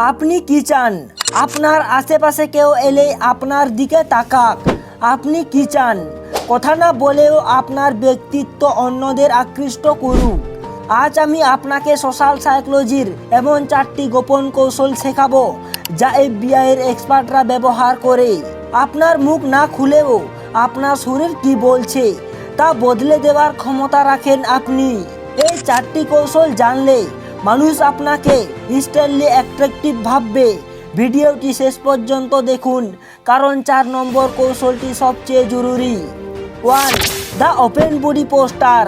আপনি কি চান আপনার আশেপাশে কেউ এলে আপনার দিকে তাকাক? আপনি কি চান কথা না বলেও আপনার ব্যক্তিত্ব অন্যদের আকৃষ্ট করুক? আজ আমি আপনাকে সোশ্যাল সাইকোলজির এমন 4টি গোপন কৌশল শেখাবো যা FBI এর এক্সপার্টরা ব্যবহার করে আপনার মুখ না খুলেও আপনার শরীর কি বলছে তা বদলে দেওয়ার ক্ষমতা রাখেন আপনি। এই 4টি কৌশল জানলে মানুষ আপনাকে ইনস্ট্যান্টলি অ্যাট্রাকটিভ ভাববে। ভিডিওটি শেষ পর্যন্ত দেখুন, কারণ 4 নম্বর কৌশলটি সবচেয়ে জরুরি। 1. The open body poster.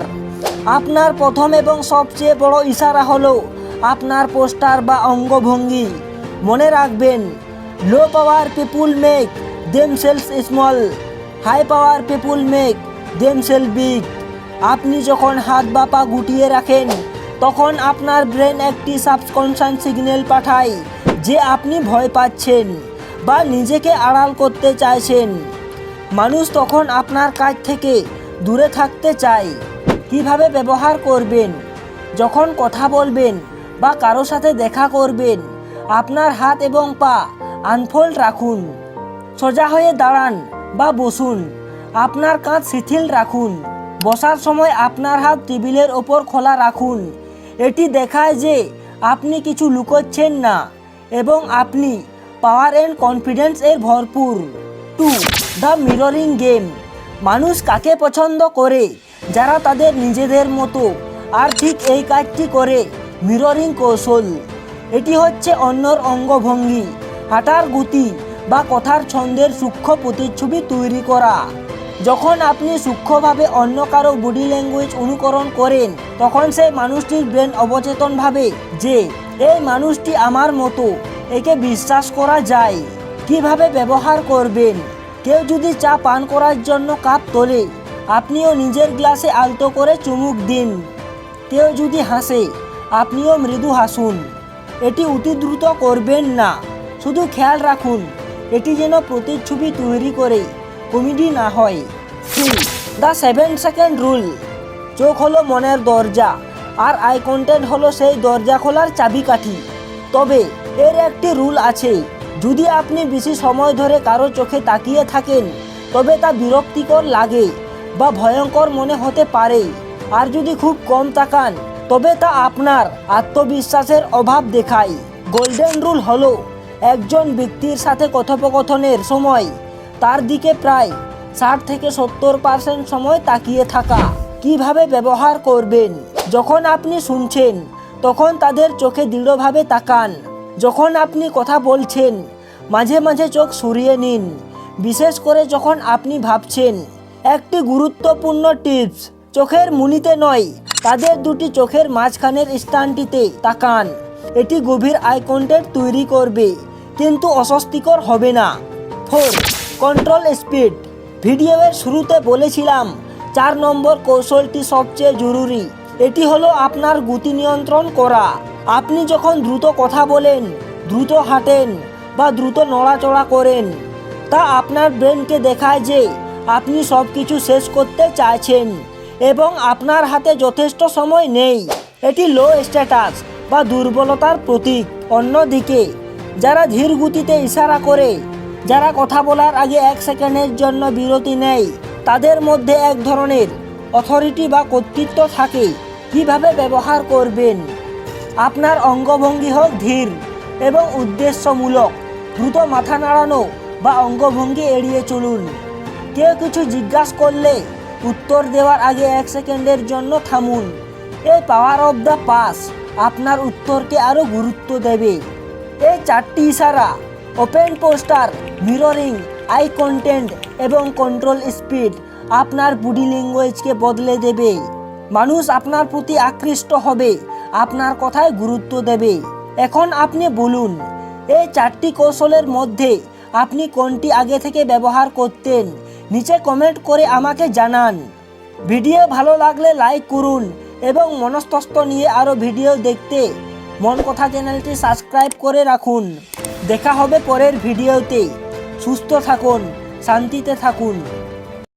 আপনার প্রথম এবং সবচেয়ে বড় ইশারা হলো আপনার পোস্টার বা অঙ্গভঙ্গি। মনে রাখবেন, low power people make themselves small, high power people make themselves big. আপনি যখন হাত বা পা গুটিয়ে রাখেন তখন আপনার ব্রেন একটি সাবকনশাস সিগন্যাল পাঠায় যে আপনি ভয় পাচ্ছেন বা নিজেকে আড়াল করতে চাইছেন। মানুষ তখন আপনার কাছ থেকে দূরে থাকতে চায়। কিভাবে ব্যবহার করবেন? যখন কথা বলবেন বা কারো সাথে দেখা করবেন, আপনার হাত এবং পা আনফোল্ড রাখুন। সোজা হয়ে দাঁড়ান বা বসুন। আপনার কাঁধ শিথিল রাখুন। বসার সময় আপনার হাত টেবিলের ওপর খোলা রাখুন। এটি দেখায় যে আপনি কিছু লুকোচ্ছেন না এবং আপনি পাওয়ার অ্যান্ড কনফিডেন্স এর ভরপুর। 2. The mirroring game. মানুষ কাকে পছন্দ করে? যারা তাদের নিজেদের মতো। আর ঠিক এই কাজটি করে মিররিং কৌশল। এটি হচ্ছে অন্যর অঙ্গভঙ্গি, হাঁটার গতি বা কথার ছন্দের সূক্ষ্ম প্রতিচ্ছবি তৈরি করা। যখন আপনি সূক্ষ্মভাবে অন্য কারো বডি ল্যাঙ্গুয়েজ অনুকরণ করেন তখন সেই মানুষটির ব্রেন অবচেতন ভাবে যে এই মানুষটি আমার মতো, একে বিশ্বাস করা যায়। কিভাবে ব্যবহার করবেন? কেউ যদি চা পান করার জন্য কাপ তোলে, আপনিও নিজের গ্লাসে আলতো করে চুমুক দিন। কেউ যদি হাসে, আপনিও মৃদু হাসুন। এটি অতি দ্রুত করবেন না, শুধু খেয়াল রাখুন এটি যেন প্রতিচ্ছবি তৈরি করে কমেডি না হয়। 3. The 7 second rule. চোখ হলো মনের দরজা আর আই কন্ট্যাক্ট হলো সেই দরজা খোলার চাবিকাঠি। তবে এর একটি রুল আছে। যদি আপনি বেশি সময় ধরে কারো চোখে তাকিয়ে থাকেন তবে তা বিরক্তিকর লাগে বা ভয়ঙ্কর মনে হতে পারে। আর যদি খুব কম তাকান তবে তা আপনার আত্মবিশ্বাসের অভাব দেখায়। গোল্ডেন রুল হলো একজন ব্যক্তির সাথে কথোপকথনের সময় তার দিকে প্রায় 60 থেকে 70% সময় তাকিয়ে থাকা। কিভাবে ব্যবহার করবেন? যখন আপনি শুনছেন তখন তাদের চোখে দৃঢ়ভাবে তাকান। যখন আপনি কথা বলছেন মাঝে মাঝে চোখ সরিয়ে নিন, বিশেষ করে যখন আপনি ভাবছেন। একটি গুরুত্বপূর্ণ টিপস, চোখের মুনিতে নয়, তাদের দুটি চোখের মাঝখানের স্থানটিতে তাকান। এটি গভীর আই কন্ট্যাক্ট তৈরি করবে কিন্তু অস্বস্তিকর হবে না। 4. Control speed. ভিডিওর শুরুতে বলেছিলাম 4 নম্বর কৌশলটি সবচেয়ে জরুরি। এটি হলো আপনার গতি নিয়ন্ত্রণ করা। আপনি যখন দ্রুত কথা বলেন, দ্রুত হাঁটেন বা দ্রুত নড়াচড়া করেন, তা আপনার ব্রেনকে দেখায় যে আপনি সব কিছু শেষ করতে চাইছেন এবং আপনার হাতে যথেষ্ট সময় নেই। এটি লো স্ট্যাটাস বা দুর্বলতার প্রতীক। অন্যদিকে যারা ধীর গতিতে ইশারা করে, যারা কথা বলার আগে 1 সেকেন্ডের জন্য বিরতি নেয়, তাদের মধ্যে এক ধরনের অথরিটি বা কর্তৃত্ব থাকে। কিভাবে ব্যবহার করবেন? আপনার অঙ্গভঙ্গি হোক ধীর এবং উদ্দেশ্যমূলক। দ্রুত মাথা নাড়ানো বা অঙ্গভঙ্গি এড়িয়ে চলুন। কেউ কিছু জিজ্ঞাসা করলে উত্তর দেওয়ার আগে 1 সেকেন্ডের জন্য থামুন। এই পাওয়ার অফ দ্য পাস আপনার উত্তরকে আরও গুরুত্ব দেবে। এই 4টি ইশারা, open poster, mirroring, eye contact এবং কন্ট্রোল স্পিড, আপনার বডি ল্যাঙ্গুয়েজকে বদলে দেবে। মানুষ আপনার প্রতি আকৃষ্ট হবে, আপনার কথায় গুরুত্ব দেবে। এখন আপনি বলুন, এই 4টি কৌশলের মধ্যে আপনি কোনটি আগে থেকে ব্যবহার করতেন? নিচে কমেন্ট করে আমাকে জানান। ভিডিও ভালো লাগলে লাইক করুন এবং মনস্তত্ত্ব নিয়ে আরও ভিডিও দেখতে মন কথা চ্যানেলটি সাবস্ক্রাইব করে রাখুন। দেখা হবে পরের ভিডিওতে। সুস্থ থাকুন, শান্তিতে থাকুন।